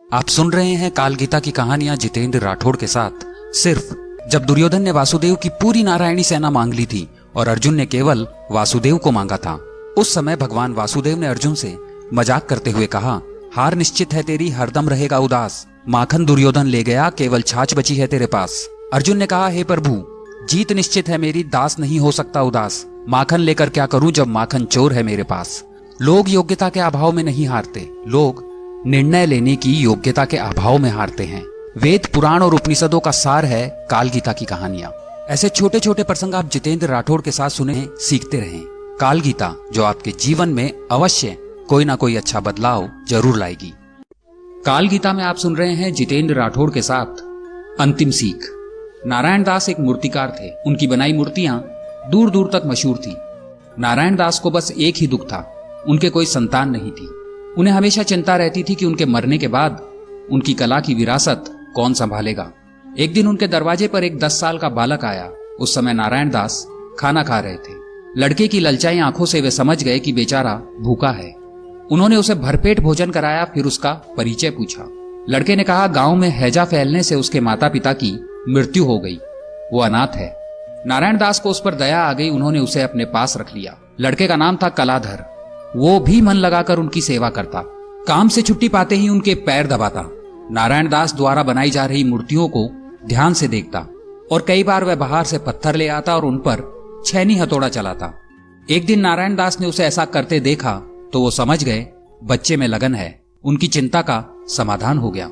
आप सुन रहे हैं काल गीता की कहानियां जितेंद्र राठौड़ के साथ। सिर्फ जब दुर्योधन ने वासुदेव की पूरी नारायणी सेना मांग ली थी और अर्जुन ने केवल वासुदेव को मांगा था, उस समय भगवान वासुदेव ने अर्जुन से मजाक करते हुए कहा, हार निश्चित है तेरी, हरदम रहेगा उदास। माखन दुर्योधन ले गया, केवल छाछ बची है तेरे पास। अर्जुन ने कहा, हे प्रभु, जीत निश्चित है मेरी, दास नहीं हो सकता उदास। माखन लेकर क्या करूं जब माखन चोर है मेरे पास। लोग योग्यता के अभाव में नहीं हारते, लोग निर्णय लेने की योग्यता के अभाव में हारते हैं। वेद, पुराण और उपनिषदों का सार है काल गीता की कहानियां। ऐसे छोटे छोटे प्रसंग आप जितेंद्र राठौड़ के साथ सुने, सीखते रहें। काल गीता जो आपके जीवन में अवश्य कोई ना कोई अच्छा बदलाव जरूर लाएगी। काल गीता में आप सुन रहे हैं जितेंद्र राठौड़ के साथ अंतिम सीख। नारायण दास एक मूर्तिकार थे। उनकी बनाई मूर्तियां दूर दूर तक मशहूर थी। नारायण दास को बस एक ही दुख था, उनके कोई संतान नहीं थी। उन्हें हमेशा चिंता रहती थी कि उनके मरने के बाद उनकी कला की विरासत कौन संभालेगा। एक दिन उनके दरवाजे पर एक 10 साल का बालक आया। उस समय नारायण दास खाना खा रहे थे। लड़के की ललचाई आंखों से वे समझ गए कि बेचारा भूखा है। उन्होंने उसे भरपेट भोजन कराया, फिर उसका परिचय पूछा। लड़के ने कहा, गांव में हैजा फैलने से उसके माता पिता की मृत्यु हो गई, वो अनाथ है। नारायण दास को उस पर दया आ गई। उन्होंने उसे अपने पास रख लिया। लड़के का नाम था कलाधर। वो भी मन लगाकर उनकी सेवा करता। काम से छुट्टी पाते ही उनके पैर दबाता। नारायण दास द्वारा बनाई जा रही मूर्तियों को ध्यान से देखता और कई बार वह बाहर से पत्थर ले आता और उन पर छैनी हथौड़ा चलाता। एक दिन नारायण दास ने उसे ऐसा करते देखा तो वो समझ गए बच्चे में लगन है। उनकी चिंता का समाधान हो गया।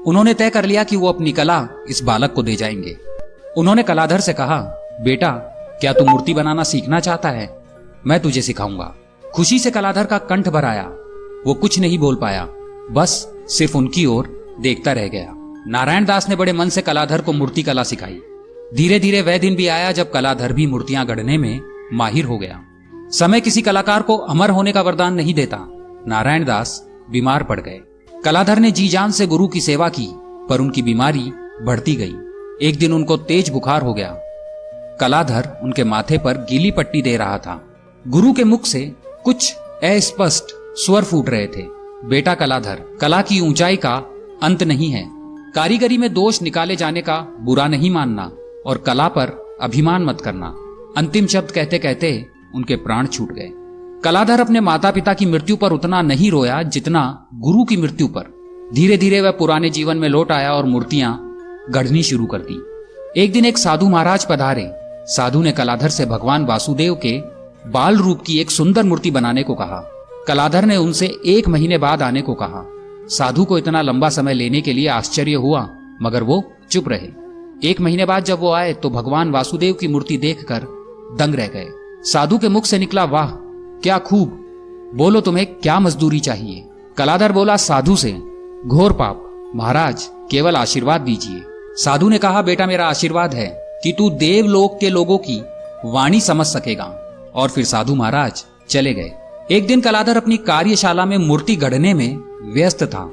उन्होंने तय कर लिया कि वो अपनी कला इस बालक को दे जाएंगे। उन्होंने कलाधर से कहा, बेटा, क्या तू मूर्ति बनाना सीखना चाहता है? मैं तुझे सिखाऊंगा। खुशी से कलाधर का कंठ भर आया। वो कुछ नहीं बोल पाया, बस सिर्फ उनकी ओर देखता रह गया। नारायण दास ने बड़े मन से कलाधर को मूर्ति कला सिखाई। धीरे धीरे वह दिन भी आया जब कलाधर भी मूर्तियां गढ़ने में माहिर हो गया। समय किसी कलाकार को अमर होने का वरदान नहीं देता। नारायण दास बीमार पड़ गए। कलाधर ने जी जान से गुरु की सेवा की, पर उनकी बीमारी बढ़ती गई। एक दिन उनको तेज बुखार हो गया। कलाधर उनके माथे पर गीली पट्टी दे रहा था। गुरु के मुख से कुछ अस्पष्ट स्वर फूट रहे थे। बेटा कलाधर, कला की ऊंचाई का अंत नहीं है। कारीगरी में दोष निकाले जाने का बुरा नहीं मानना और कला पर अभिमान मत करना। अंतिम शब्द कहते कहते उनके प्राण छूट गए। कलाधर अपने माता पिता की मृत्यु पर उतना नहीं रोया जितना गुरु की मृत्यु पर। धीरे धीरे वह पुराने जीवन में लौट आया और मूर्तियां गढ़नी शुरू कर दी। एक दिन एक साधु महाराज पधारे। साधु ने कलाधर से भगवान वासुदेव के बाल रूप की एक सुंदर मूर्ति बनाने को कहा। कलाधर ने उनसे 1 महीने बाद आने को कहा। साधु को इतना लंबा समय लेने के लिए आश्चर्य हुआ, मगर वो चुप रहे। 1 महीने बाद जब वो आए तो भगवान वासुदेव की मूर्ति देखकर दंग रह गए। साधु के मुख से निकला, वाह क्या खूब, बोलो तुम्हें क्या मजदूरी चाहिए? कलाधर बोला साधु से, घोर पाप, महाराज केवल आशीर्वाद दीजिए। साधु ने कहा, बेटा मेरा आशीर्वाद है कि तू देवलोक के लोगों की वाणी समझ सकेगा। और फिर साधु महाराज चले गए। एक दिन कलाधर अपनी कार्यशाला में मूर्ति गढ़ने में व्यस्त था।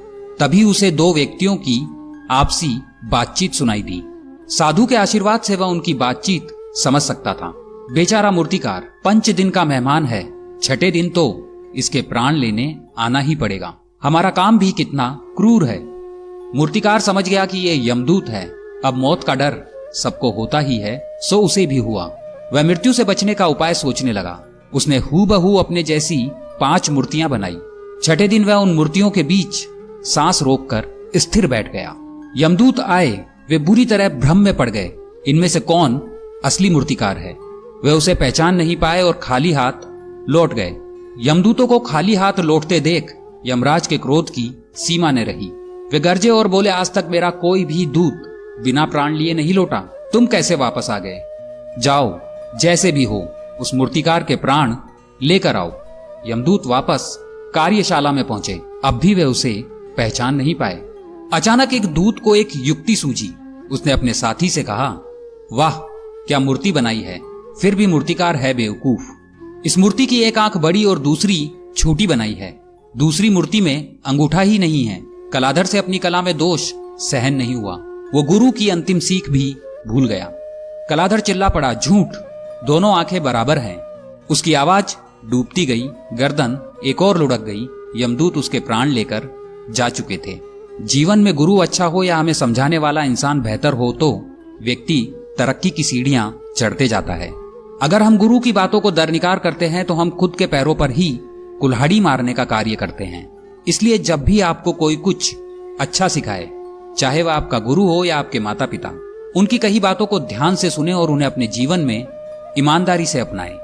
तभी उसे 2 व्यक्तियों की आपसी बातचीत सुनाई दी। साधु के आशीर्वाद से वह उनकी बातचीत समझ सकता था। बेचारा मूर्तिकार 5 दिन का मेहमान है, 6ठे दिन तो इसके प्राण लेने आना ही पड़ेगा। हमारा काम भी कितना क्रूर है। मूर्तिकार समझ गया कि ये यमदूत है। अब मौत का डर सबको होता ही है, सो उसे भी हुआ। वह मृत्यु से बचने का उपाय सोचने लगा। उसने हूबहू अपने जैसी 5 मूर्तियां बनाई। 6ठे दिन वह उन मूर्तियों के बीच सांस रोककर स्थिर बैठ गया। यमदूत आए। वे बुरी तरह भ्रम में पड़ गए। इनमें से कौन असली मूर्तिकार है? वे उसे पहचान नहीं पाए और खाली हाथ लौट गए। यमदूतों को खाली हाथ लौटते देख यमराज के क्रोध की सीमा न रही। वे गरजे और बोले, आज तक मेरा कोई भी दूत बिना प्राण लिए नहीं लौटा। तुम कैसे वापस आ गए? जाओ, जैसे भी हो उस मूर्तिकार के प्राण लेकर आओ। यमदूत वापस कार्यशाला में पहुंचे। अब भी वे उसे पहचान नहीं पाए। अचानक एक दूत को एक युक्ति सूझी। उसने अपने साथी से कहा, वाह क्या मूर्ति बनाई है, फिर भी मूर्तिकार है बेवकूफ। इस मूर्ति की एक आंख बड़ी और दूसरी छोटी बनाई है। दूसरी मूर्ति में अंगूठा ही नहीं है। कलाधर से अपनी कला में दोष सहन नहीं हुआ। वो गुरु की अंतिम सीख भी भूल गया। कलाधर चिल्ला पड़ा, झूठ, दोनों आंखें बराबर हैं। उसकी आवाज डूबती गई। गर्दन एक और लुढ़क गई। यमदूत उसके प्राण लेकर जा चुके थे। जीवन में गुरु अच्छा हो या हमें समझाने वाला इंसान बेहतर हो तो व्यक्ति तरक्की की सीढ़ियां चढ़ते जाता है। अगर हम गुरु की बातों को दरनिकार करते हैं तो हम खुद के पैरों पर ही कुल्हाड़ी मारने का कार्य करते हैं। इसलिए जब भी आपको कोई कुछ अच्छा सिखाए, चाहे वह आपका गुरु हो या आपके माता पिता, उनकी कही बातों को ध्यान से सुने और उन्हें अपने जीवन में ईमानदारी से अपनाएं।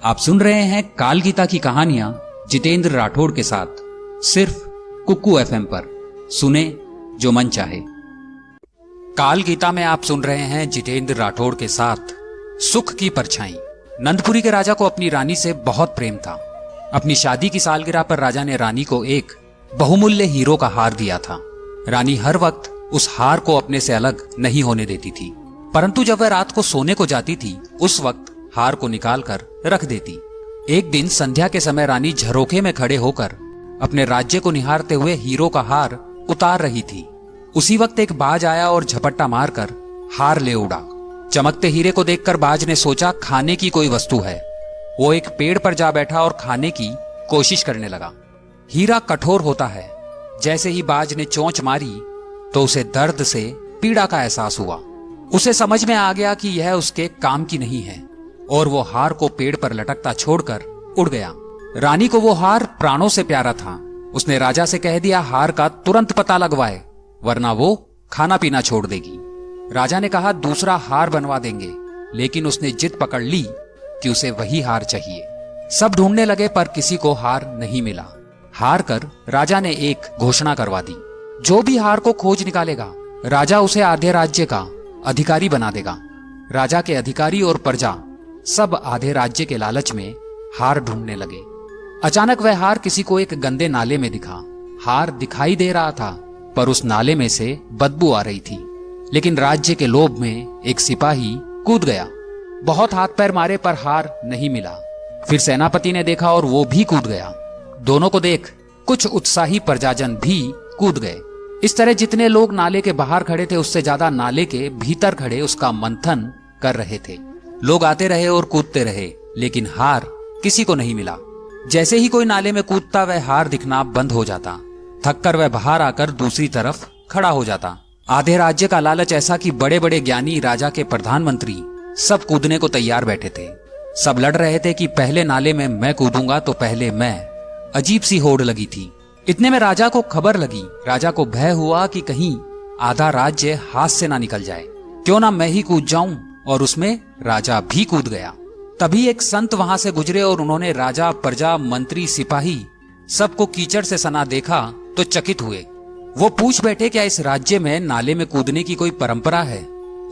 आप सुन रहे हैं काल गीता की कहानियां जितेंद्र राठौड़ के साथ, सिर्फ कुक्कू एफएम पर। सुने जो मन चाहे। काल गीता में आप सुन रहे हैं जितेंद्र राठौड़ के साथ सुख की परछाई। नंदपुरी के राजा को अपनी रानी से बहुत प्रेम था। अपनी शादी की सालगिरह पर राजा ने रानी को एक बहुमूल्य हीरो का हार दिया था। रानी हर वक्त उस हार को अपने से अलग नहीं होने देती थी, परंतु जब वह रात को सोने को जाती थी उस वक्त हार को निकाल कर रख देती। एक दिन संध्या के समय रानी झरोखे में खड़े होकर अपने राज्य को निहारते हुए हीरो का हार उतार रही थी। उसी वक्त एक बाज आया और झपट्टा मारकर हार ले उड़ा। चमकते हीरे को देखकर बाज ने सोचा खाने की कोई वस्तु है। वो एक पेड़ पर जा बैठा और खाने की कोशिश करने लगा। हीरा कठोर होता है। जैसे ही बाज ने चोंच मारी तो उसे दर्द से पीड़ा का एहसास हुआ। उसे समझ में आ गया कि यह उसके काम की नहीं है और वो हार को पेड़ पर लटकता छोड़कर उड़ गया। रानी को वो हार प्राणों से प्यारा था। उसने राजा से कह दिया हार का तुरंत पता लगवाए, वरना वो खाना पीना छोड़ देगी। राजा ने कहा दूसरा हार बनवा देंगे, लेकिन उसने जिद पकड़ ली कि उसे वही हार चाहिए। सब ढूंढने लगे पर किसी को हार नहीं मिला। हार कर राजा ने एक घोषणा करवा दी, जो भी हार को खोज निकालेगा राजा उसे आधे राज्य का अधिकारी बना देगा। राजा के अधिकारी और प्रजा सब आधे राज्य के लालच में हार ढूंढने लगे। अचानक वह हार किसी को एक गंदे नाले में दिखा। हार दिखाई दे रहा था पर उस नाले में से बदबू आ रही थी। लेकिन राज्य के लोभ में एक सिपाही कूद गया। बहुत हाथ पैर मारे पर हार नहीं मिला। फिर सेनापति ने देखा और वो भी कूद गया। दोनों को देख कुछ उत्साही प्रजाजन भी कूद गए। इस तरह जितने लोग नाले के बाहर खड़े थे उससे ज्यादा नाले के भीतर खड़े उसका मंथन कर रहे थे। लोग आते रहे और कूदते रहे, लेकिन हार किसी को नहीं मिला। जैसे ही कोई नाले में कूदता वह हार दिखना बंद हो जाता। थककर वह बाहर आकर दूसरी तरफ खड़ा हो जाता। आधे राज्य का लालच ऐसा कि बड़े बड़े ज्ञानी, राजा के प्रधानमंत्री सब कूदने को तैयार बैठे थे। सब लड़ रहे थे कि पहले नाले में मैं कूदूंगा तो पहले मैं। अजीब सी होड़ लगी थी। इतने में राजा को खबर लगी। राजा को भय हुआ कि कहीं आधा राज्य हाथ से ना निकल जाए। क्यों ना मैं ही कूद जाऊं, और उसमें राजा भी कूद गया। तभी एक संत वहां से गुजरे और उन्होंने राजा, प्रजा, मंत्री, सिपाही सबको कीचड़ से सना देखा तो चकित हुए। वो पूछ बैठे क्या इस राज्य में नाले में कूदने की कोई परंपरा है।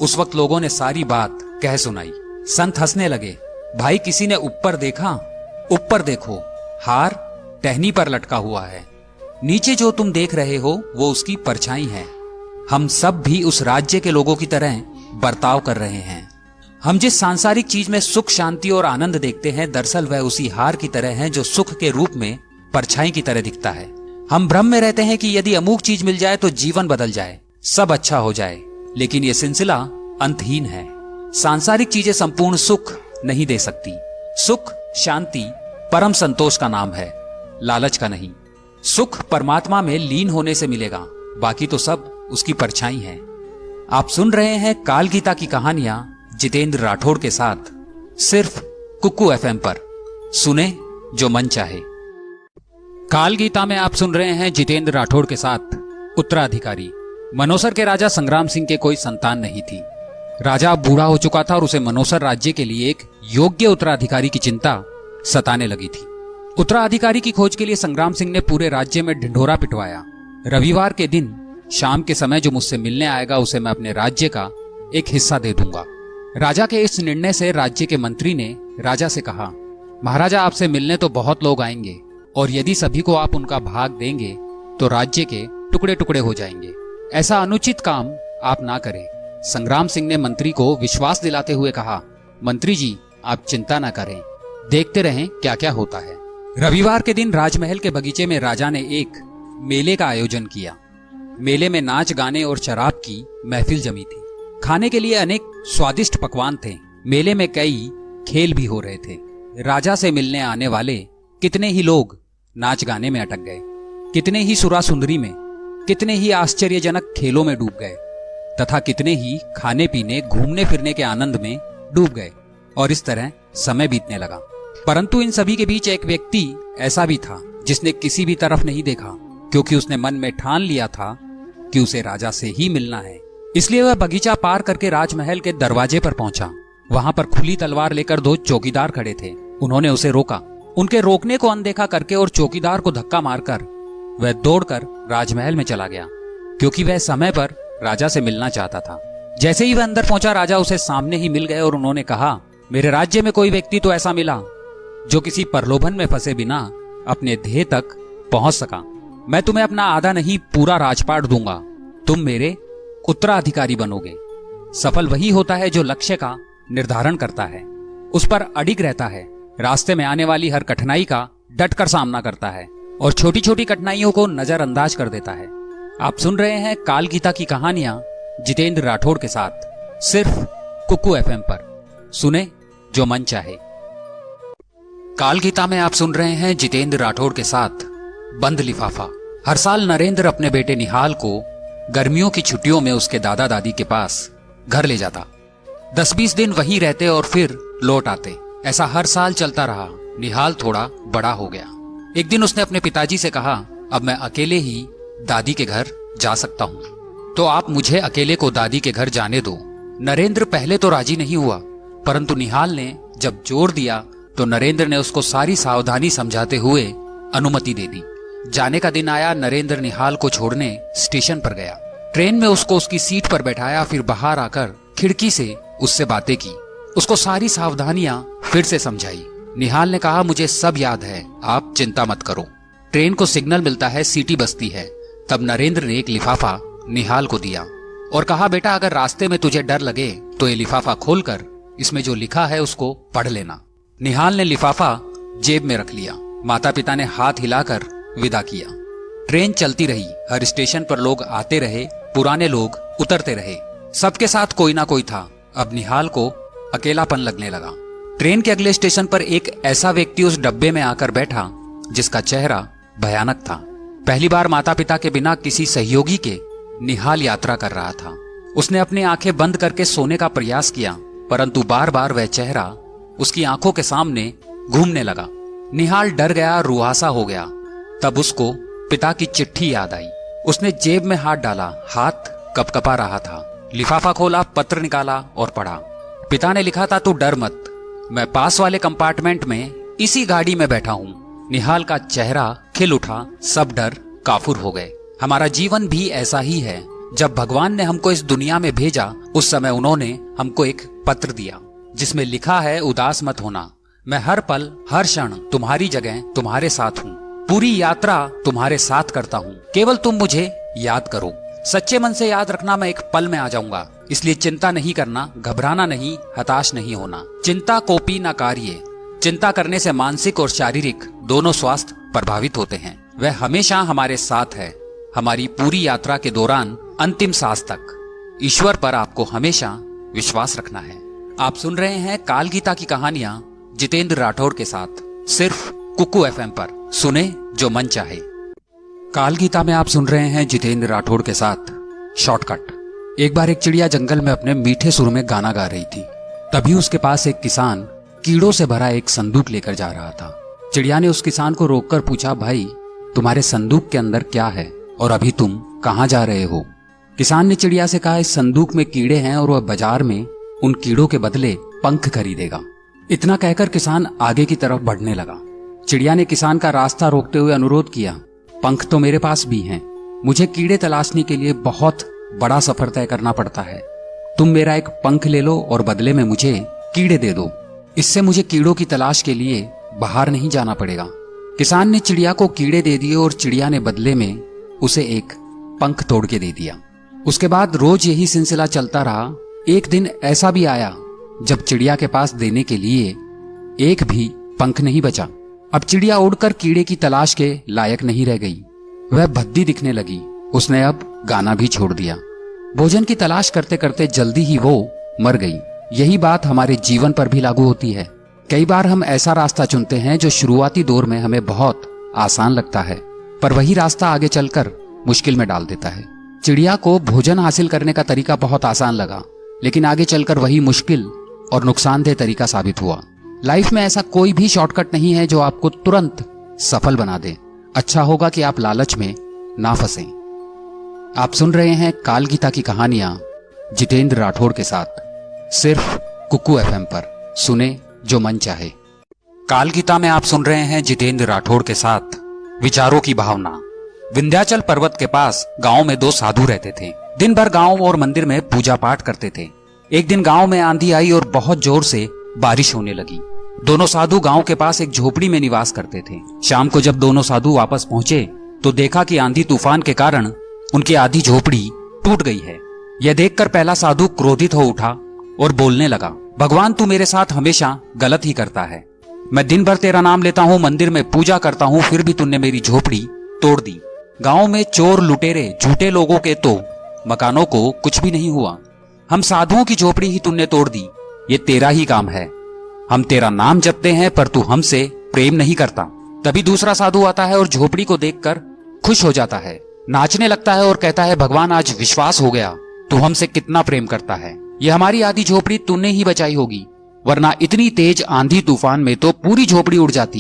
उस वक्त लोगों ने सारी बात कह सुनाई। संत हंसने लगे। भाई किसी ने ऊपर देखा? ऊपर देखो, हार टहनी पर लटका हुआ है। नीचे जो तुम देख रहे हो वो उसकी परछाई है। हम सब भी उस राज्य के लोगों की तरह बर्ताव कर रहे हैं। हम जिस सांसारिक चीज में सुख, शांति और आनंद देखते हैं, दरअसल वह उसी हार की तरह है जो सुख के रूप में परछाई की तरह दिखता है। हम भ्रम में रहते हैं कि यदि अमुक चीज मिल जाए तो जीवन बदल जाए, सब अच्छा हो जाए, लेकिन यह सिलसिला अंतहीन है। सांसारिक चीजें संपूर्ण सुख नहीं दे सकती। सुख, शांति परम संतोष का नाम है, लालच का नहीं। सुख परमात्मा में लीन होने से मिलेगा, बाकी तो सब उसकी परछाई है। आप सुन रहे हैं काल गीता की कहानियां जितेंद्र राठौड़ के साथ, सिर्फ कुक्कू एफएम पर। सुने जो मन चाहे। काल गीता में आप सुन रहे हैं जितेंद्र राठौड़ के साथ उत्तराधिकारी। मनोसर के राजा संग्राम सिंह के कोई संतान नहीं थी। राजा अब बूढ़ा हो चुका था और उसे मनोसर राज्य के लिए एक योग्य उत्तराधिकारी की चिंता सताने लगी थी। उत्तराधिकारी की खोज के लिए संग्राम सिंह ने पूरे राज्य में ढिंढोरा पिटवाया। रविवार के दिन शाम के समय जो मुझसे मिलने आएगा उसे मैं अपने राज्य का एक हिस्सा दे दूंगा। राजा के इस निर्णय से राज्य के मंत्री ने राजा से कहा, महाराजा आपसे मिलने तो बहुत लोग आएंगे और यदि सभी को आप उनका भाग देंगे तो राज्य के टुकड़े टुकड़े हो जाएंगे। ऐसा अनुचित काम आप ना करें। संग्राम सिंह ने मंत्री को विश्वास दिलाते हुए कहा, मंत्री जी आप चिंता ना करें, देखते रहें क्या क्या होता है। रविवार के दिन राजमहल के बगीचे में राजा ने एक मेले का आयोजन किया। मेले में नाच, गाने और शराब की महफिल जमी थी। खाने के लिए अनेक स्वादिष्ट पकवान थे। मेले में कई खेल भी हो रहे थे। राजा से मिलने आने वाले कितने ही लोग नाच गाने में अटक गए, कितने ही सुरा सुंदरी में, कितने ही आश्चर्यजनक खेलों में डूब गए तथा कितने ही खाने पीने घूमने फिरने के आनंद में डूब गए और इस तरह समय बीतने लगा। परंतु इन सभी के बीच एक व्यक्ति ऐसा भी था जिसने किसी भी तरफ नहीं देखा, क्योंकि उसने मन में ठान लिया था कि उसे राजा से ही मिलना है। इसलिए वह बगीचा पार करके राजमहल के दरवाजे पर पहुंचा। वहां पर खुली तलवार लेकर 2 चौकीदार खड़े थे। उन्होंने उसे रोका। उनके रोकने को अनदेखा करके और चौकीदार को धक्का मारकर वह दौड़कर राजमहल में चला गया, क्योंकि वह समय पर राजा से मिलना चाहता था। जैसे ही वह अंदर पहुंचा, राजा उसे सामने ही मिल गए और उन्होंने कहा, मेरे राज्य में कोई व्यक्ति तो ऐसा मिला जो किसी प्रलोभन में फंसे बिना अपने ध्येय तक पहुंच सका। मैं तुम्हें अपना आधा नहीं पूरा राजपाट दूंगा। तुम मेरे उत्तराधिकारी बनोगे। सफल वही होता है जो लक्ष्य का निर्धारण करता है, उस पर अडिग रहता है, रास्ते में आने वाली हर कठिनाई का डटकर सामना करता है और छोटी छोटी कठिनाइयों को नजरअंदाज कर देता है। आप सुन रहे हैं काल गीता की कहानियां जितेंद्र राठौड़ के साथ, सिर्फ कुकू एफएम पर। सुने जो मन चाहे। काल गीता में आप सुन रहे हैं जितेंद्र राठौड़ के साथ बंद लिफाफा। हर साल नरेंद्र अपने बेटे निहाल को गर्मियों की छुट्टियों में उसके दादा दादी के पास घर ले जाता। 10-20 दिन वहीं रहते और फिर लौट आते। ऐसा हर साल चलता रहा। निहाल थोड़ा बड़ा हो गया। एक दिन उसने अपने पिताजी से कहा, अब मैं अकेले ही दादी के घर जा सकता हूँ, तो आप मुझे अकेले को दादी के घर जाने दो। नरेंद्र पहले तो राजी नहीं हुआ, परंतु निहाल ने जब जोर दिया तो नरेंद्र ने उसको सारी सावधानी समझाते हुए अनुमति दे दी। जाने का दिन आया। नरेंद्र निहाल को छोड़ने स्टेशन पर गया। ट्रेन में उसको उसकी सीट पर बैठाया, फिर बाहर आकर खिड़की से उससे बातें की, उसको सारी सावधानियां फिर से समझाई। निहाल ने कहा, मुझे सब याद है, आप चिंता मत करो। ट्रेन को सिग्नल मिलता है, सीटी बजती है। तब नरेंद्र ने एक लिफाफा निहाल को दिया और कहा, बेटा अगर रास्ते में तुझे डर लगे तो ये लिफाफा खोलकर इसमें जो लिखा है उसको पढ़ लेना। निहाल ने लिफाफा जेब में रख लिया। माता पिता ने हाथ हिलाकर विदा किया। ट्रेन चलती रही। हर स्टेशन पर लोग आते रहे, पुराने लोग उतरते रहे। सबके साथ कोई ना कोई था। अब निहाल को अकेलापन लगने लगा। ट्रेन के अगले स्टेशन पर एक ऐसा व्यक्ति उस डब्बे में आकर बैठा जिसका चेहरा भयानक था। पहली बार माता पिता के बिना किसी सहयोगी के निहाल यात्रा कर रहा था। उसने अपनी आंखें बंद करके सोने का प्रयास किया, परंतु बार बार वह चेहरा उसकी आंखों के सामने घूमने लगा। निहाल डर गया, रुआसा हो गया। तब उसको पिता की चिट्ठी याद आई। उसने जेब में हाथ डाला, हाथ कपकपा रहा था। लिफाफा खोला, पत्र निकाला और पढ़ा। पिता ने लिखा था, तू डर मत, मैं पास वाले कंपार्टमेंट में इसी गाड़ी में बैठा हूँ। निहाल का चेहरा खिल उठा। सब डर काफुर हो गए। हमारा जीवन भी ऐसा ही है। जब भगवान ने हमको इस दुनिया में भेजा, उस समय उन्होंने हमको एक पत्र दिया जिसमें लिखा है, उदास मत होना, मैं हर पल हर क्षण तुम्हारी जगह तुम्हारे साथ हूँ। पूरी यात्रा तुम्हारे साथ करता हूँ, केवल तुम मुझे याद करो। सच्चे मन से याद रखना, मैं एक पल में आ जाऊंगा। इसलिए चिंता नहीं करना, घबराना नहीं, हताश नहीं होना। चिंता कोपी न कार्य। चिंता करने से मानसिक और शारीरिक दोनों स्वास्थ्य प्रभावित होते हैं। वह हमेशा हमारे साथ है, हमारी पूरी यात्रा के दौरान अंतिम सांस तक। ईश्वर पर आपको हमेशा विश्वास रखना है। आप सुन रहे हैं काल गीता की कहानियां जितेंद्र राठौड़ के साथ, सिर्फ कुकू एफएम पर। सुने जो मन चाहे। काल गीता में आप सुन रहे हैं जितेंद्र राठौड़ के साथ शॉर्टकट। एक बार एक चिड़िया जंगल में अपने मीठे सुर में गाना गा रही थी। तभी उसके पास एक किसान कीड़ों से भरा एक संदूक लेकर जा रहा था। चिड़िया ने उस किसान को रोककर पूछा, भाई तुम्हारे संदूक के अंदर क्या है और अभी तुम कहाँ जा रहे हो? किसान ने चिड़िया से कहा, इस संदूक में कीड़े हैं और वह बाजार में उन कीड़ों के बदले पंख खरीदेगा। इतना कहकर किसान आगे की तरफ बढ़ने लगा। चिड़िया ने किसान का रास्ता रोकते हुए अनुरोध किया, पंख तो मेरे पास भी हैं, मुझे कीड़े तलाशने के लिए बहुत बड़ा सफर तय करना पड़ता है। तुम मेरा एक पंख ले लो और बदले में मुझे कीड़े दे दो। इससे मुझे कीड़ों की तलाश के लिए बाहर नहीं जाना पड़ेगा। किसान ने चिड़िया को कीड़े दे दिए और चिड़िया ने बदले में उसे एक पंख तोड़ के दे दिया। उसके बाद रोज यही सिलसिला चलता रहा। एक दिन ऐसा भी आया जब चिड़िया के पास देने के लिए एक भी पंख नहीं बचा। अब चिड़िया उड़कर कीड़े की तलाश के लायक नहीं रह गई। वह भद्दी दिखने लगी। उसने अब गाना भी छोड़ दिया। भोजन की तलाश करते करते जल्दी ही वो मर गई। यही बात हमारे जीवन पर भी लागू होती है। कई बार हम ऐसा रास्ता चुनते हैं जो शुरुआती दौर में हमें बहुत आसान लगता है, पर वही रास्ता आगे चलकर मुश्किल में डाल देता है। चिड़िया को भोजन हासिल करने का तरीका बहुत आसान लगा, लेकिन आगे चलकर वही मुश्किल और नुकसानदेह तरीका साबित हुआ। लाइफ में ऐसा कोई भी शॉर्टकट नहीं है जो आपको तुरंत सफल बना दे। अच्छा होगा कि आप लालच में ना फंसें। आप सुन रहे हैं काल गीता की कहानियां जितेंद्र राठौड़ के साथ, सिर्फ कुकू एफएम पर। सुने जो मन चाहे। काल गीता में आप सुन रहे हैं जितेंद्र राठौड़ के साथ विचारों की भावना। विंध्याचल पर्वत के पास गांव में दो साधु रहते थे। दिन भर गांव और मंदिर में पूजा पाठ करते थे। एक दिन गांव में आंधी आई और बहुत जोर से बारिश होने लगी। दोनों साधु गांव के पास एक झोपड़ी में निवास करते थे। शाम को जब दोनों साधु वापस पहुंचे तो देखा कि आंधी तूफान के कारण उनकी आधी झोपड़ी टूट गई है। यह देखकर पहला साधु क्रोधित हो उठा और बोलने लगा, भगवान तू मेरे साथ हमेशा गलत ही करता है। मैं दिन भर तेरा नाम लेता हूँ, मंदिर में पूजा करता हूँ, फिर भी तूने मेरी झोपड़ी तोड़ दी। गांव में चोर लुटेरे झूठे लोगों के तो मकानों को कुछ भी नहीं हुआ, हम साधुओं की झोपड़ी ही तूने तोड़ दी। ये तेरा ही काम है। हम तेरा नाम जपते हैं पर तू हमसे प्रेम नहीं करता। तभी दूसरा साधु आता है और झोपड़ी को देखकर खुश हो जाता है, नाचने लगता है और कहता है, भगवान आज विश्वास हो गया तू हमसे कितना प्रेम करता है। ये हमारी आधी झोपड़ी तूने ही बचाई होगी, वरना इतनी तेज आंधी तूफान में तो पूरी झोपड़ी उड़ जाती।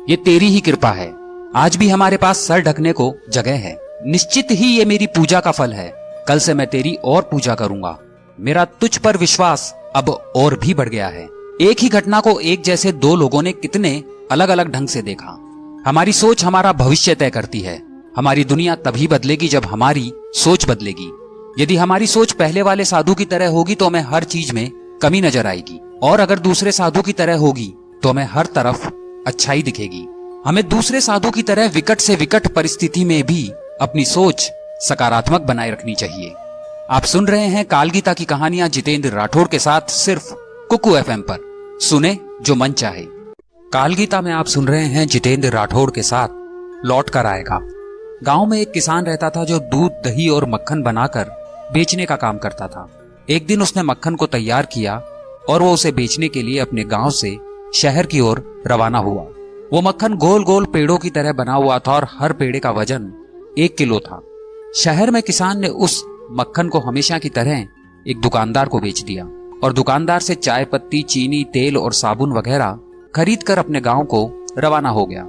ये तेरी ही कृपा है। आज भी हमारे पास सर ढकने को जगह है। निश्चित ही ये मेरी पूजा का फल है। कल से मैं तेरी और पूजा करूंगा। मेरा तुझ पर विश्वास अब और भी बढ़ गया है। एक ही घटना को एक जैसे दो लोगों ने कितने अलग अलग ढंग से देखा। हमारी सोच हमारा भविष्य तय करती है। हमारी दुनिया तभी बदलेगी जब हमारी सोच बदलेगी। यदि हमारी सोच पहले वाले साधु की तरह होगी तो हमें हर चीज में कमी नजर आएगी, और अगर दूसरे साधु की तरह होगी तो हमें हर तरफ अच्छाई दिखेगी। हमें दूसरे साधु की तरह विकट से विकट परिस्थिति में भी अपनी सोच सकारात्मक बनाए रखनी चाहिए। आप सुन रहे हैं काल गीता की कहानियां जितेंद्र राठौड़ के साथ, सिर्फ कुकू एफएम पर। सुने जो मन चाहे। काल गीता में आप सुन रहे हैं जितेंद्र राठौड़ के साथ लौट कर आएगा। गांव में एक किसान रहता था जो दूध, दही और मक्खन बनाकर बेचने का काम करता था। एक दिन उसने मक्खन को तैयार किया और वो उसे बेचने के लिए अपने गांव से शहर की ओर रवाना हुआ। वो मक्खन गोल गोल पेड़ों की तरह बना हुआ था और हर पेड़े का वजन 1 किलो था। शहर में किसान ने उस मक्खन को हमेशा की तरह एक दुकानदार को बेच दिया और दुकानदार से चाय पत्ती, चीनी, तेल और साबुन वगैरह खरीद कर अपने गांव को रवाना हो गया।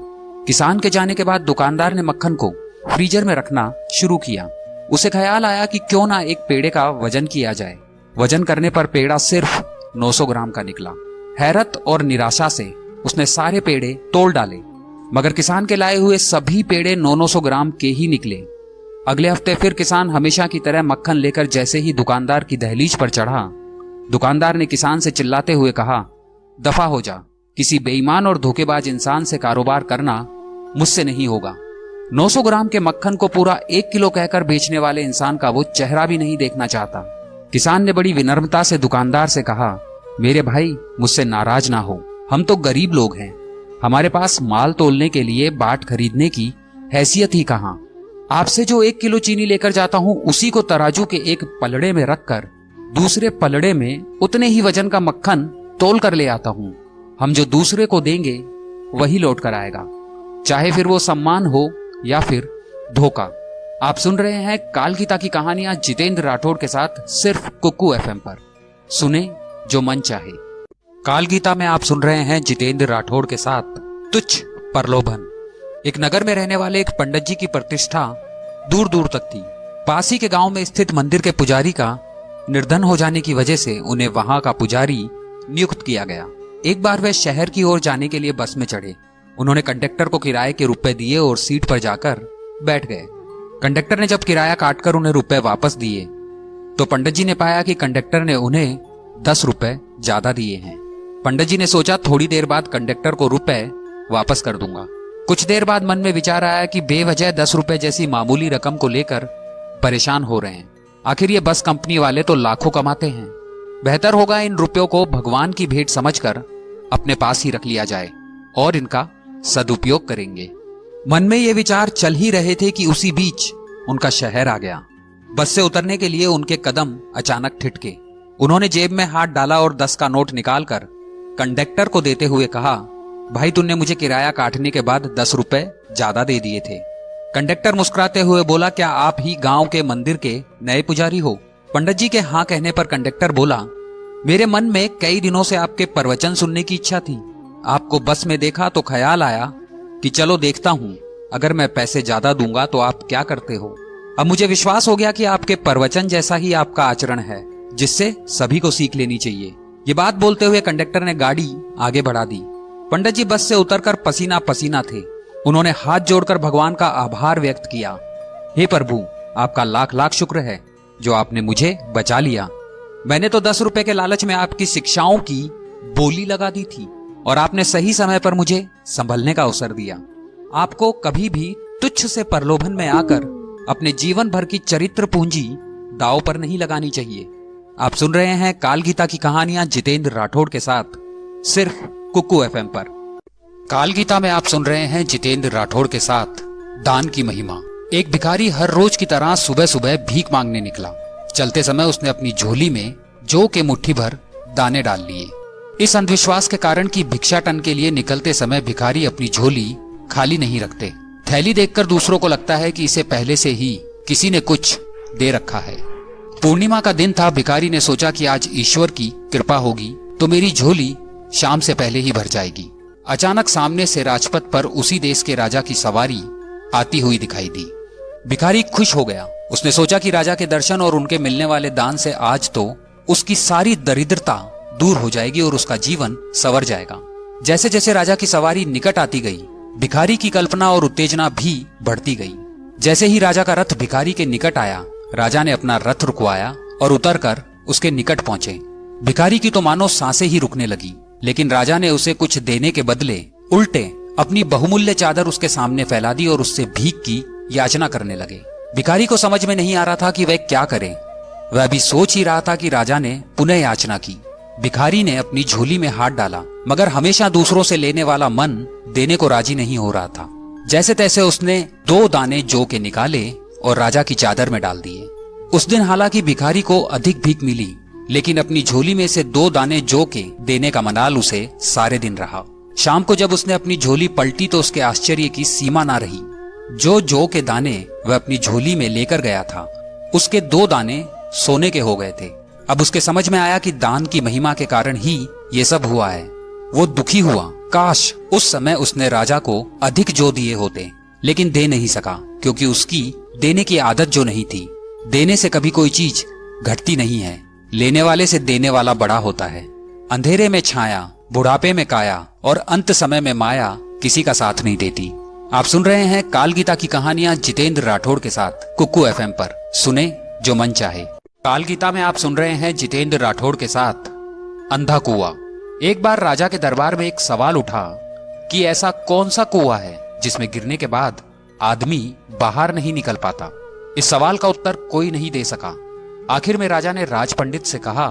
किसान के जाने के बाद दुकानदार ने मक्खन को फ्रीजर में रखना शुरू किया। उसे ख्याल आया कि क्यों ना एक पेड़े का वजन किया जाए। वजन करने पर पेड़ा सिर्फ 900 ग्राम का निकला। हैरत और निराशा से उसने सारे पेड़े तोल डाले, मगर किसान के लाए हुए सभी पेड़े 900 ग्राम के ही निकले। अगले हफ्ते फिर किसान हमेशा की तरह मक्खन लेकर जैसे ही दुकानदार की दहलीज पर चढ़ा, दुकानदार ने किसान से चिल्लाते हुए कहा, दफा हो जा, किसी बेईमान और धोखेबाज इंसान से कारोबार करना मुझसे नहीं होगा। 900 ग्राम के मक्खन को पूरा 1 किलो कहकर बेचने वाले इंसान का वो चेहरा भी नहीं देखना चाहता। किसान ने बड़ी विनम्रता से दुकानदार से कहा, मेरे भाई मुझसे नाराज ना हो, हम तो गरीब लोग हैं, हमारे पास माल तोलने के लिए बाट खरीदने की हैसियत ही कहां। आपसे जो 1 किलो चीनी लेकर जाता हूं उसी को तराजू के एक पलड़े में रखकर दूसरे पलड़े में उतने ही वजन का मक्खन तोल कर ले आता हूं। हम जो दूसरे को देंगे वही लौट कर आएगा, चाहे फिर वो सम्मान हो या फिर धोखा। आप सुन रहे हैं काल गीता की कहानियां जितेंद्र राठौड़ के साथ, सिर्फ कुकू एफएम पर। सुने जो मन चाहे। काल गीता में आप सुन रहे हैं जितेंद्र राठौड़ के साथ तुच्छ प्रलोभन। एक नगर में रहने वाले एक पंडित जी की प्रतिष्ठा दूर दूर तक थी। पास ही के गांव में स्थित मंदिर के पुजारी का निर्धन हो जाने की वजह से उन्हें वहां का पुजारी नियुक्त किया गया। एक बार वे शहर की ओर जाने के लिए बस में चढ़े। उन्होंने कंडक्टर को किराए के रुपए दिए और सीट पर जाकर बैठ गए। कंडक्टर ने जब किराया काटकर उन्हें रुपए वापस दिए तो पंडित जी ने पाया कि कंडक्टर ने उन्हें 10 रुपए ज्यादा दिए हैं। पंडित जी ने सोचा, थोड़ी देर बाद कंडक्टर को रुपए वापस कर दूंगा। कुछ देर बाद मन में विचार आया कि बेवजह 10 रुपए जैसी मामूली रकम को लेकर परेशान हो रहे हैं। आखिर ये बस कंपनी वाले तो लाखों कमाते हैं। बेहतर होगा इन रुपयों को भगवान की भेंट समझकर अपने पास ही रख लिया जाए और इनका सदुपयोग करेंगे। मन में ये विचार चल ही रहे थे कि उसी बीच उनका शहर आ गया। बस से उतरने के लिए उनके कदम अचानक ठिठके। उन्होंने जेब में हाथ डाला और 10 का नोट निकालकर कंडक्टर को देते हुए कहा, भाई तूने मुझे किराया काटने के बाद 10 रुपए ज्यादा दे दिए थे। कंडक्टर मुस्कुराते हुए बोला, क्या आप ही गांव के मंदिर के नए पुजारी हो? पंडित जी के हाँ कहने पर कंडक्टर बोला, मेरे मन में कई दिनों से आपके प्रवचन सुनने की इच्छा थी। आपको बस में देखा तो ख्याल आया कि चलो देखता हूँ, अगर मैं पैसे ज्यादा दूंगा तो आप क्या करते हो। अब मुझे विश्वास हो गया कि आपके प्रवचन जैसा ही आपका आचरण है, जिससे सभी को सीख लेनी चाहिए। ये बात बोलते हुए कंडक्टर ने गाड़ी आगे बढ़ा दी। पंडित जी बस से उतरकर पसीना पसीना थे। उन्होंने हाथ जोड़कर भगवान का आभार व्यक्त किया। हे प्रभु, आपका लाख लाख शुक्र है जो आपने मुझे बचा लिया। मैंने तो 10 रुपए के लालच में आपकी शिक्षाओं की बोली लगा दी थी और आपने सही समय पर मुझे संभलने का अवसर दिया। आपको कभी भी तुच्छ से प्रलोभन में आकर अपने जीवन भर की चरित्र पूंजी दांव पर नहीं लगानी चाहिए। आप सुन रहे हैं काल गीता की कहानियां जितेंद्र राठौड़ के साथ, सिर्फ कुक्कू एफएम पर। काल गीता में आप सुन रहे हैं जितेंद्र राठौड़ के साथ दान की महिमा। एक भिखारी हर रोज की तरह सुबह सुबह भीख मांगने निकला। चलते समय उसने अपनी झोली में जौ के मुट्ठी भर दाने डाल लिए। इस अंधविश्वास के कारण कि भिक्षाटन के लिए निकलते समय भिखारी अपनी झोली खाली नहीं रखते। थैली देखकर दूसरों को लगता है कि इसे पहले से ही किसी ने कुछ दे रखा है। पूर्णिमा का दिन था। भिखारी ने सोचा कि आज ईश्वर की कृपा होगी तो मेरी झोली शाम से पहले ही भर जाएगी। अचानक सामने से राजपथ पर उसी देश के राजा की सवारी आती हुई दिखाई दी। भिखारी खुश हो गया। उसने सोचा कि राजा के दर्शन और उनके मिलने वाले दान से आज तो उसकी सारी दरिद्रता दूर हो जाएगी और उसका जीवन संवर जाएगा। जैसे जैसे राजा की सवारी निकट आती गई, भिखारी की कल्पना और उत्तेजना भी बढ़ती गई। जैसे ही राजा का रथ भिखारी के निकट आया, राजा ने अपना रथ रुकवाया और उतरकर उसके निकट पहुंचे। भिखारी की तो मानो सांसें ही रुकने लगी, लेकिन राजा ने उसे कुछ देने के बदले उल्टे अपनी बहुमूल्य चादर उसके सामने फैला दी और उससे भीख की याचना करने लगे। भिखारी को समझ में नहीं आ रहा था कि वह क्या करे। वह भी सोच ही रहा था कि राजा ने पुनः याचना की। भिखारी ने अपनी झोली में हाथ डाला, मगर हमेशा दूसरों से लेने वाला मन देने को राजी नहीं हो रहा था। जैसे तैसे उसने 2 दाने जौ के निकाले और राजा की चादर में डाल दिए। उस दिन हालांकि भिखारी को अधिक भीख मिली, लेकिन अपनी झोली में से 2 दाने जौ के देने का मनाल उसे सारे दिन रहा। शाम को जब उसने अपनी झोली पलटी तो उसके आश्चर्य की सीमा ना रही। जो जौ के दाने वह अपनी झोली में लेकर गया था, उसके 2 दाने सोने के हो गए थे। अब उसके समझ में आया कि दान की महिमा के कारण ही ये सब हुआ है। वो दुखी हुआ। काश उस समय उसने राजा को अधिक जौ दिए होते, लेकिन दे नहीं सका क्योंकि उसकी देने की आदत जो नहीं थी। देने से कभी कोई चीज घटती नहीं है, लेने वाले से देने वाला बड़ा होता है। अंधेरे में छाया, बुढ़ापे में काया और अंत समय में माया किसी का साथ नहीं देती। आप सुन रहे हैं काल गीता की कहानियां जितेंद्र राठौड़ के साथ कुक्कू एफएम पर। सुने जो मन चाहे। काल गीता में आप सुन रहे हैं जितेंद्र राठौड़ के साथ अंधा कुआं। एक बार राजा के दरबार में एक सवाल उठा कि ऐसा कौन सा कुआं है जिसमें गिरने के बाद आदमी बाहर नहीं निकल पाता। इस सवाल का उत्तर कोई नहीं दे सका। आखिर में राजा ने राज पंडित से कहा,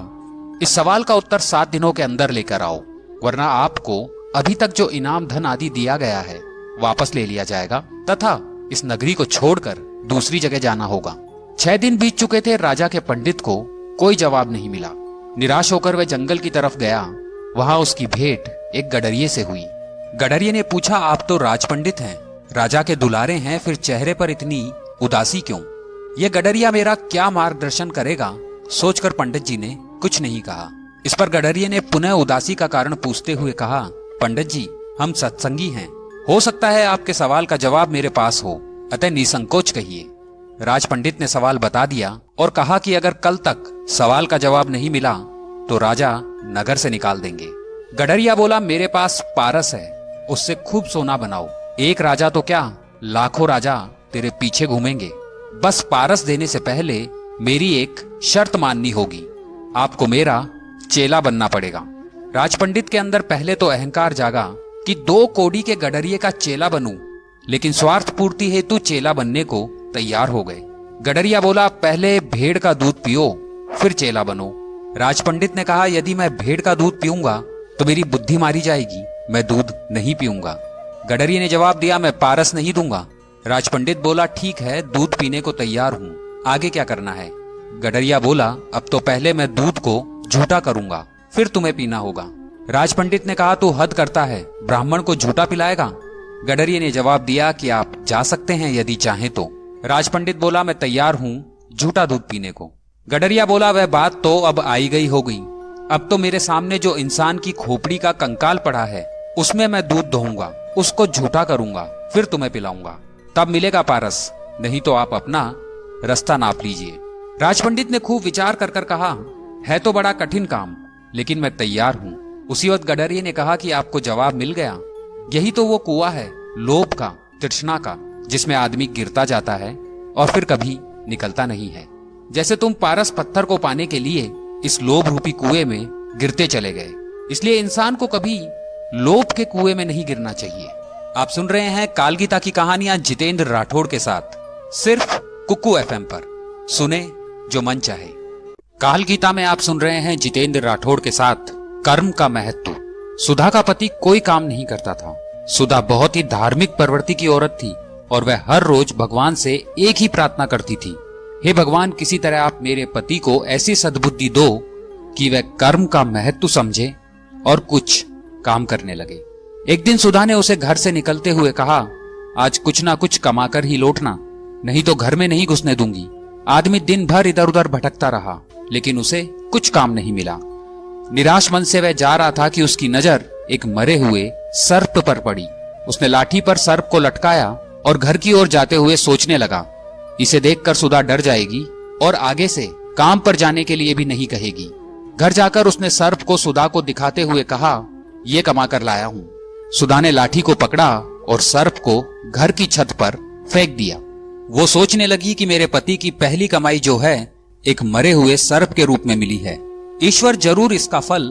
इस सवाल का उत्तर 7 दिनों के अंदर लेकर आओ, वरना आपको अभी तक जो इनाम धन आदि दिया गया है वापस ले लिया जाएगा तथा इस नगरी को छोड़कर दूसरी जगह जाना होगा। 6 दिन बीत चुके थे। राजा के पंडित को कोई जवाब नहीं मिला। निराश होकर वह जंगल की तरफ गया। वहां उसकी भेंट एक गडरिये से हुई। गडरिये ने पूछा, आप तो राज पंडित हैं, राजा के दुलारे हैं, फिर चेहरे पर इतनी उदासी क्यों? यह गडरिया मेरा क्या मार्गदर्शन करेगा? सोचकर पंडित जी ने कुछ नहीं कहा। इस पर गडरिये ने पुनः उदासी का कारण पूछते हुए कहा, पंडित जी, हम सत्संगी हैं, हो सकता है आपके सवाल का जवाब मेरे पास हो, अतः निसंकोच कहिए। राज पंडित ने सवाल बता दिया और कहा कि अगर कल तक सवाल का जवाब नहीं मिला तो राजा नगर से निकाल देंगे। गडरिया बोला, मेरे पास पारस है, उससे खूब सोना बनाओ। एक राजा तो क्या, लाखों राजा तेरे पीछे घूमेंगे। बस पारस देने से पहले मेरी एक शर्त माननी होगी, आपको मेरा चेला बनना पड़ेगा। राजपंडित के अंदर पहले तो अहंकार जागा कि 2 कौड़ी के गडरिये का चेला बनूं, लेकिन स्वार्थ पूर्ति हेतु चेला बनने को तैयार हो गए। गडरिया बोला, पहले भेड़ का दूध पियो फिर चेला बनो। राजपंडित ने कहा, यदि मैं भेड़ का दूध पीऊंगा तो मेरी बुद्धि मारी जाएगी, मैं दूध नहीं पीऊंगा। गडरिये ने जवाब दिया, मैं पारस नहीं दूंगा। राजपंडित बोला, ठीक है, दूध पीने को तैयार हूं, आगे क्या करना है? गडरिया बोला, अब तो पहले मैं दूध को झूठा करूंगा, फिर तुम्हें पीना होगा। राजपंडित ने कहा, तू हद करता है, ब्राह्मण को झूठा पिलाएगा? गडरिये ने जवाब दिया कि आप जा सकते हैं यदि चाहें तो। राजपंडित बोला, मैं तैयार हूं झूठा दूध पीने को। गडरिया बोला, वह बात तो अब आई गई हो गई। अब तो मेरे सामने जो इंसान की खोपड़ी का कंकाल पड़ा है उसमें मैं दूध दोहूंगा, उसको झूठा करूंगा, फिर तुम्हें पिलाऊंगा, तब मिलेगा पारस, नहीं तो आप अपना रास्ता नाप लीजिए। राजपंडित ने खूब विचार कर कर कहा, है तो बड़ा कठिन काम, लेकिन मैं तैयार हूं। उसी वक्त गडरिये ने कहा कि आपको जवाब मिल गया। यही तो वो कुआं है, लोभ का, तृष्णा का, जिसमें आदमी गिरता जाता है और फिर कभी निकलता नहीं है। जैसे तुम पारस पत्थर को पाने के लिए इस लोभ रूपी कुएं में गिरते चले गए, इसलिए इंसान को कभी लोभ के कुएं में नहीं गिरना चाहिए। आप सुन रहे हैं कालगीता की कहानियां जितेंद्र राठौड़ के साथ, सिर्फ कुकू एफएम पर। सुने जो मन चाहे। कालगीता में आप सुन रहे हैं जितेंद्र राठौड़ के साथ कर्म का महत्व। सुधा का पति कोई काम नहीं करता था। सुधा बहुत ही धार्मिक प्रवृत्ति की औरत थी और वह हर रोज भगवान से एक ही प्रार्थना करती थी, हे भगवान, किसी तरह आप मेरे पति को ऐसी सद्बुद्धि दो कि वह कर्म का महत्व समझे और कुछ काम करने लगे। एक दिन सुधा ने उसे घर से निकलते हुए कहा, आज कुछ ना कुछ कमाकर ही लौटना, नहीं तो घर में नहीं घुसने दूंगी। आदमी दिन भर इधर उधर भटकता रहा, लेकिन उसे कुछ काम नहीं मिला। निराश मन से वह जा रहा था कि उसकी नजर एक मरे हुए सर्प पर पड़ी। उसने लाठी पर सर्प को लटकाया और घर की ओर जाते हुए सोचने लगा, इसे देखकर सुधा डर जाएगी और आगे से काम पर जाने के लिए भी नहीं कहेगी। घर जाकर उसने सर्प को सुधा को दिखाते हुए कहा, ये कमा कर लाया हूं। सुधा ने लाठी को पकड़ा और सर्प को घर की छत पर फेंक दिया। वो सोचने लगी कि मेरे पति की पहली कमाई जो है एक मरे हुए सर्प के रूप में मिली है। ईश्वर जरूर इसका फल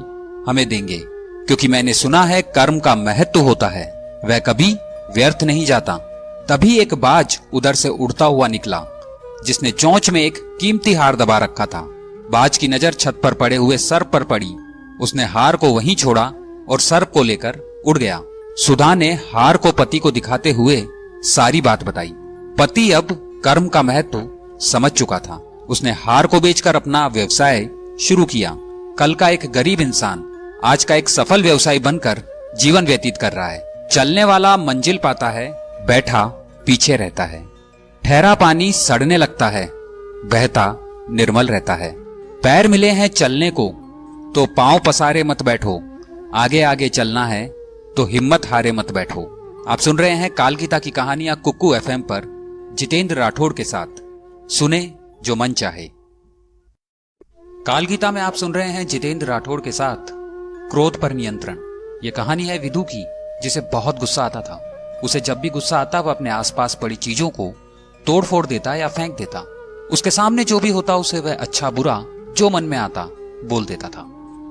हमें देंगे, क्योंकि मैंने सुना है कर्म का महत्व होता है, वह कभी व्यर्थ नहीं जाता। तभी एक बाज उधर से उड़ता हुआ निकला, जिसने चोंच में एक कीमती हार दबा रखा था। बाज की नजर छत पर पड़े हुए सर्प पर पड़ी। उसने हार को वहीं छोड़ा और सर्प को लेकर उड़ गया। सुधा ने हार को पति को दिखाते हुए सारी बात बताई। पति अब कर्म का महत्व समझ चुका था। उसने हार को बेचकर अपना व्यवसाय शुरू किया। कल का एक गरीब इंसान आज का एक सफल व्यवसायी बनकर जीवन व्यतीत कर रहा है। चलने वाला मंजिल पाता है, बैठा पीछे रहता है। ठहरा पानी सड़ने लगता है, बहता निर्मल रहता है। पैर मिले हैं चलने को तो पांव पसारे मत बैठो, आगे आगे चलना है तो हिम्मत हारे मत बैठो। आप सुन रहे हैं कालगीता की कहानियां कुकू एफएम पर जितेंद्र राठौड़ के साथ। सुने जो मन चाहे। कालगीता में आप सुन रहे हैं जितेंद्र राठौड़ के साथ क्रोध पर नियंत्रण। यह कहानी है विदु की, जिसे बहुत गुस्सा आता था। उसे जब भी गुस्सा आता वह अपने आसपास पड़ी चीजों को तोड़ फोड़ देता या फेंक देता। उसके सामने जो भी होता उसे वह अच्छा बुरा जो मन में आता बोल देता था।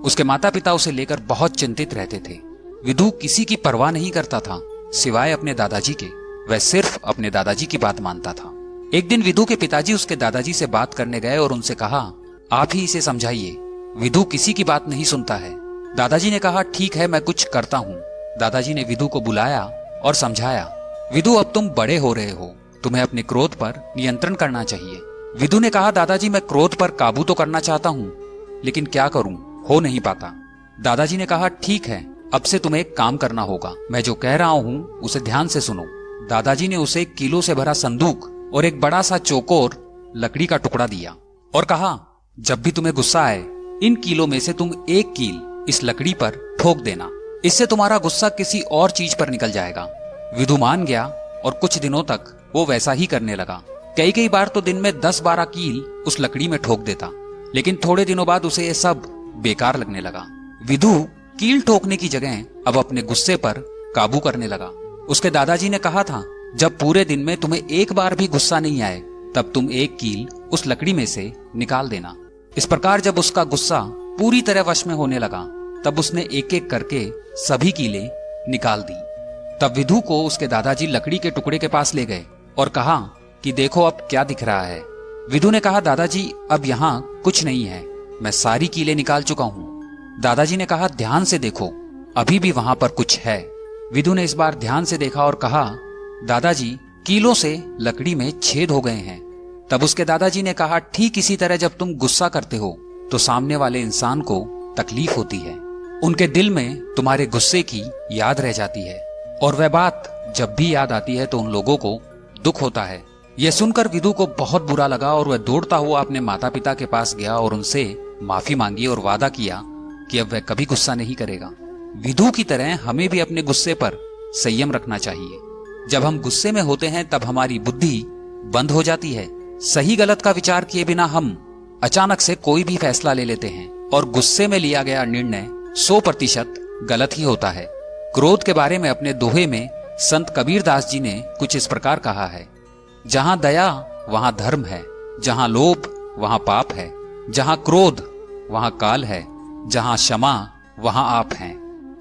उसके माता पिता उसे लेकर बहुत चिंतित रहते थे। विदु किसी की परवाह नहीं करता था सिवाय अपने दादाजी के। वह सिर्फ अपने दादाजी की बात मानता था। एक दिन विदु के पिताजी उसके दादाजी से बात करने गए और उनसे कहा, आप ही इसे समझाइए, विदु किसी की बात नहीं सुनता है। दादाजी ने कहा, ठीक है मैं कुछ करता हूँ। दादाजी ने विदु को बुलाया और समझाया, विदु अब तुम बड़े हो रहे हो, तुम्हें अपने क्रोध पर नियंत्रण करना चाहिए। विदु ने कहा, दादाजी मैं क्रोध पर काबू तो करना चाहता हूँ, लेकिन क्या करूँ, हो नहीं पाता। दादाजी ने कहा, ठीक है अब से तुम्हें एक काम करना होगा, मैं जो कह रहा हूँ उसे ध्यान से सुनो। दादाजी ने उसे कीलों से भरा संदूक और एक बड़ा सा चौकोर लकड़ी का टुकड़ा दिया और कहा, जब भी तुम्हें गुस्सा आए इन कीलों में से तुम एक कील इस लकड़ी पर ठोक देना, इससे तुम्हारा गुस्सा किसी और चीज पर निकल जाएगा। विदु मान गया और कुछ दिनों तक वो वैसा ही करने लगा। कई बार तो दिन में 10-12 कील उस लकड़ी में ठोक देता, लेकिन थोड़े दिनों बाद उसे ये सब बेकार लगने लगा। विदु कील ठोकने की जगह अब अपने गुस्से पर काबू करने लगा। उसके दादाजी ने कहा था, जब पूरे दिन में तुम्हें एक बार भी गुस्सा नहीं आए तब तुम एक कील उस लकड़ी में से निकाल देना। इस प्रकार जब उसका गुस्सा पूरी तरह वश में होने लगा तब उसने एक एक करके सभी कीलें निकाल दी। तब विदु को उसके दादाजी लकड़ी के टुकड़े के पास ले गए और कहा कि देखो अब क्या दिख रहा है। विदु ने कहा, दादाजी अब यहाँ कुछ नहीं है, मैं सारी कीलें निकाल चुका हूँ। दादाजी ने कहा, ध्यान से देखो अभी भी वहां पर कुछ है। विदु ने इस बार ध्यान से देखा और कहा, दादाजी कीलों से लकड़ी में छेद हो गए हैं। तब उसके दादाजी ने कहा, ठीक इसी तरह जब तुम गुस्सा करते हो तो सामने वाले इंसान को तकलीफ होती है, उनके दिल में तुम्हारे गुस्से की याद रह जाती है। और वह बात जब भी याद आती है तो उन लोगों को दुख होता है। यह सुनकर विदु को बहुत बुरा लगा और वह दौड़ता हुआ अपने माता पिता के पास गया और उनसे माफी मांगी और वादा किया कि अब वह कभी गुस्सा नहीं करेगा। विदु की तरह हमें भी अपने गुस्से पर संयम रखना चाहिए। जब हम गुस्से में होते हैं तब हमारी बुद्धि बंद हो जाती है। सही गलत का विचार किए बिना हम अचानक से कोई भी फैसला ले लेते हैं और गुस्से में लिया गया निर्णय 100% गलत ही होता है। क्रोध के बारे में अपने दोहे में संत कबीरदास जी ने कुछ इस प्रकार कहा है, जहां दया वहां धर्म है, जहां लोभ वहां पाप है, जहां क्रोध वहां काल है, जहां क्षमा वहां आप हैं।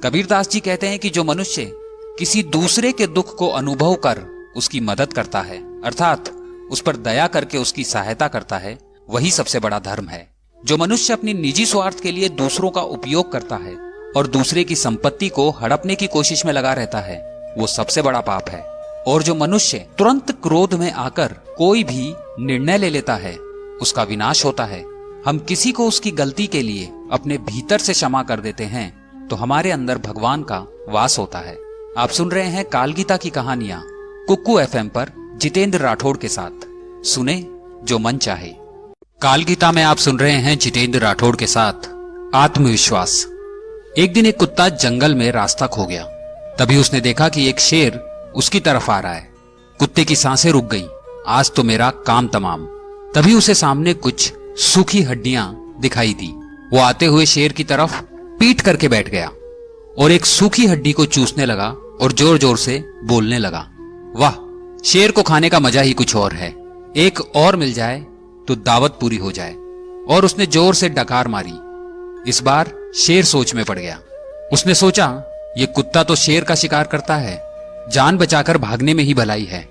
कबीरदास जी कहते हैं कि जो मनुष्य किसी दूसरे के दुख को अनुभव कर उसकी मदद करता है, अर्थात उस पर दया करके उसकी सहायता करता है, वही सबसे बड़ा धर्म है। जो मनुष्य अपनी निजी स्वार्थ के लिए दूसरों का उपयोग करता है और दूसरे की संपत्ति को हड़पने की कोशिश में लगा रहता है, वो सबसे बड़ा पाप है। और जो मनुष्य तुरंत क्रोध में आकर कोई भी निर्णय ले लेता है, उसका विनाश होता है। हम किसी को उसकी गलती के लिए अपने भीतर से क्षमा कर देते हैं तो हमारे अंदर भगवान का वास होता है। आप सुन रहे हैं कालगीता की कहानियां कुक्कू FM पर जितेंद्र राठौड़ के साथ। सुने जो मन चाहे। कालगीता में आप सुन रहे हैं जितेंद्र राठौड़ के साथ आत्मविश्वास। एक दिन एक कुत्ता जंगल में रास्ता खो गया। तभी उसने देखा कि एक शेर उसकी तरफ आ रहा है। कुत्ते की सांसें रुक गई। आज तो मेरा काम तमाम। तभी उसे सामने कुछ सूखी हड्डियां दिखाई दी। वो आते हुए शेर की तरफ पीट करके बैठ गया और एक सूखी हड्डी को चूसने लगा और जोर जोर से बोलने लगा, वाह, शेर को खाने का मजा ही कुछ और है। एक और मिल जाए तो दावत पूरी हो जाए। और उसने जोर से डकार मारी। इस बार शेर सोच में पड़ गया। उसने सोचा, ये कुत्ता तो शेर का शिकार करता है, जान बचाकर भागने में ही भलाई है।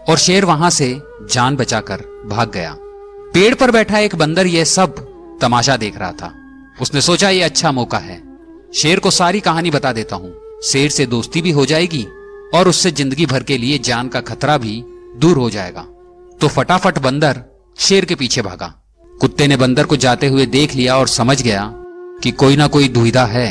और शेर वहां से जान बचाकर भाग गया। पेड़ पर बैठा एक बंदर यह सब तमाशा देख रहा था। उसने सोचा, ये अच्छा मौका है, शेर को सारी कहानी बता देता हूं। शेर से दोस्ती भी हो जाएगी और उससे जिंदगी भर के लिए जान का खतरा भी दूर हो जाएगा। तो फटाफट बंदर शेर के पीछे भागा। कुत्ते ने बंदर को जाते हुए देख लिया और समझ गया कि कोई ना कोई दुविधा है।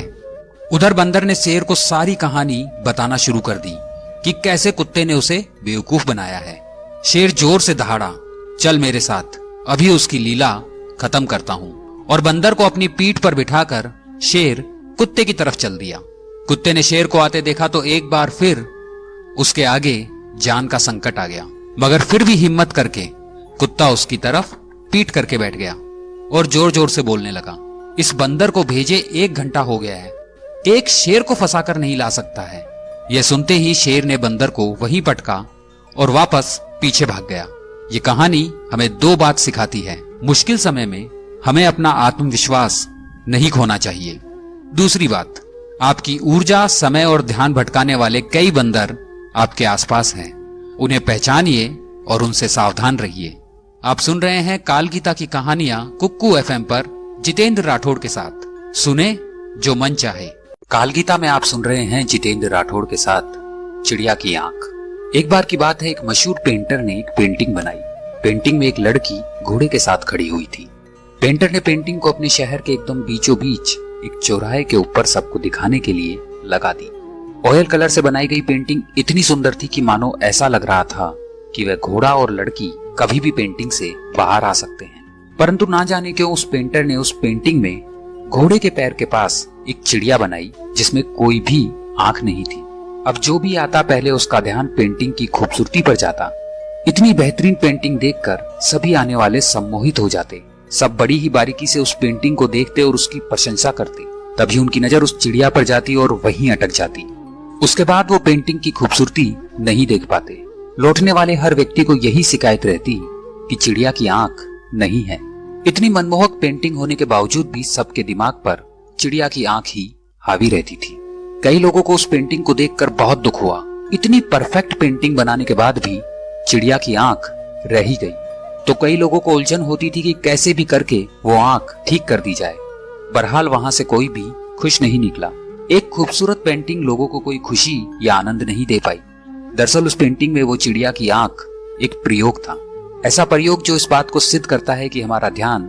उधर बंदर ने शेर को सारी कहानी बताना शुरू कर दी कि कैसे कुत्ते ने उसे बेवकूफ बनाया है। शेर जोर से दहाड़ा, चल मेरे साथ, अभी उसकी लीला खत्म करता हूं। और बंदर को अपनी पीठ पर बिठाकर शेर कुत्ते की तरफ चल दिया। कुत्ते ने शेर को आते देखा तो एक बार फिर उसके आगे जान का संकट आ गया, मगर फिर भी हिम्मत करके कुत्ता उसकी तरफ पीठ करके बैठ गया और जोर जोर से बोलने लगा, इस बंदर को भेजे 1 घंटा हो गया है, एक शेर को फंसाकर नहीं ला सकता है। यह सुनते ही शेर ने बंदर को वहीं पटका और वापस पीछे भाग गया। ये कहानी हमें 2 बात सिखाती है। मुश्किल समय में हमें अपना आत्मविश्वास नहीं खोना चाहिए। दूसरी बात, आपकी ऊर्जा, समय और ध्यान भटकाने वाले कई बंदर आपके आसपास हैं। उन्हें पहचानिए और उनसे सावधान रहिए। आप सुन रहे हैं कालगीता की कहानियां कुक्कू FM पर जितेंद्र राठौड़ के साथ। सुने जो मन चाहे। कालगीता में आप सुन रहे हैं जितेंद्र राठौड़ के साथ चिड़िया की आंख। एक बार की बात है, एक मशहूर पेंटर ने एक पेंटिंग बनाई। पेंटिंग में एक लड़की घोड़े के साथ खड़ी हुई थी। पेंटर ने पेंटिंग को अपने शहर के एकदम बीचों बीच एक चौराहे के ऊपर सबको दिखाने के लिए लगा दी। ऑयल कलर से बनाई गई पेंटिंग इतनी सुंदर थी कि मानो ऐसा लग रहा था कि वह घोड़ा और लड़की कभी भी पेंटिंग से बाहर आ सकते हैं। परंतु ना जाने क्यों उस पेंटर ने उस पेंटिंग में घोड़े के पैर के पास एक चिड़िया बनाई जिसमें कोई भी आंख नहीं थी। अब जो भी आता पहले उसका ध्यान पेंटिंग की खूबसूरती पर जाता। इतनी बेहतरीन पेंटिंग देखकर सभी आने वाले सम्मोहित हो जाते। सब बड़ी ही बारीकी से उस पेंटिंग को देखते और उसकी प्रशंसा करते। तभी उनकी नजर उस चिड़िया पर जाती और वहीं अटक जाती। उसके बाद वो पेंटिंग की खूबसूरती नहीं देख पाते। लौटने वाले हर व्यक्ति को यही शिकायत रहती कि चिड़िया की आंख नहीं है। इतनी मनमोहक पेंटिंग होने के बावजूद भी सबके दिमाग पर चिड़िया की आंख ही हावी रहती थी। कई लोगों को उस पेंटिंग को देखकर बहुत दुख हुआ। इतनी परफेक्ट पेंटिंग बनाने के बाद भी चिड़िया की आंख रह ही गई। तो कई लोगों को उलझन होती थी कि कैसे भी करके वो आंख ठीक कर दी जाए। बहरहाल वहां से कोई भी खुश नहीं निकला। एक खूबसूरत पेंटिंग लोगों को कोई खुशी या आनंद नहीं दे पाई। दरअसल उस पेंटिंग में वो चिड़िया की आंख एक प्रयोग था। ऐसा प्रयोग जो इस बात को सिद्ध करता है कि हमारा ध्यान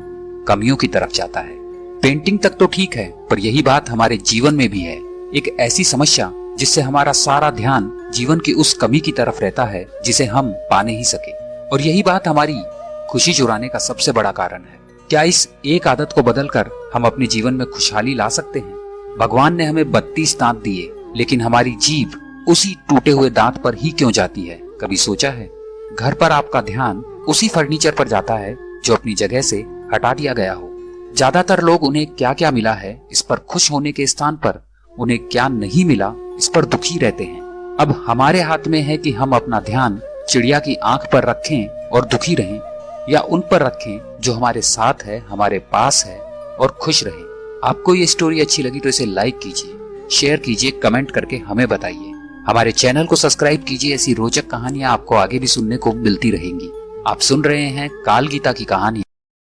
कमियों की तरफ जाता है। पेंटिंग तक तो ठीक है, पर यही बात हमारे जीवन में भी है। एक ऐसी समस्या जिससे हमारा सारा ध्यान जीवन की उस कमी की तरफ रहता है जिसे हम पा नहीं सके। और यही बात हमारी खुशी चुराने का सबसे बड़ा कारण है। क्या इस एक आदत को बदलकर हम अपने जीवन में खुशहाली ला सकते हैं? भगवान ने हमें 32 दांत दिए, लेकिन हमारी जीभ उसी टूटे हुए दांत पर ही क्यों जाती है? कभी सोचा है? घर पर आपका ध्यान उसी फर्नीचर पर जाता है जो अपनी जगह से हटा दिया गया हो। ज्यादातर लोग उन्हें क्या क्या मिला है इस पर खुश होने के स्थान पर उन्हें क्या नहीं मिला इस पर दुखी रहते हैं। अब हमारे हाथ में है कि हम अपना ध्यान चिड़िया की आंख पर रखें और दुखी रहें, या उन पर रखें जो हमारे साथ है, हमारे पास है और खुश रहें। आपको ये स्टोरी अच्छी लगी तो इसे लाइक कीजिए, शेयर कीजिए, कमेंट करके हमें बताइए। हमारे चैनल को सब्सक्राइब कीजिए, ऐसी रोचक कहानियां आपको आगे भी सुनने को मिलती रहेंगी। आप सुन रहे हैं काल गीता की कहानी।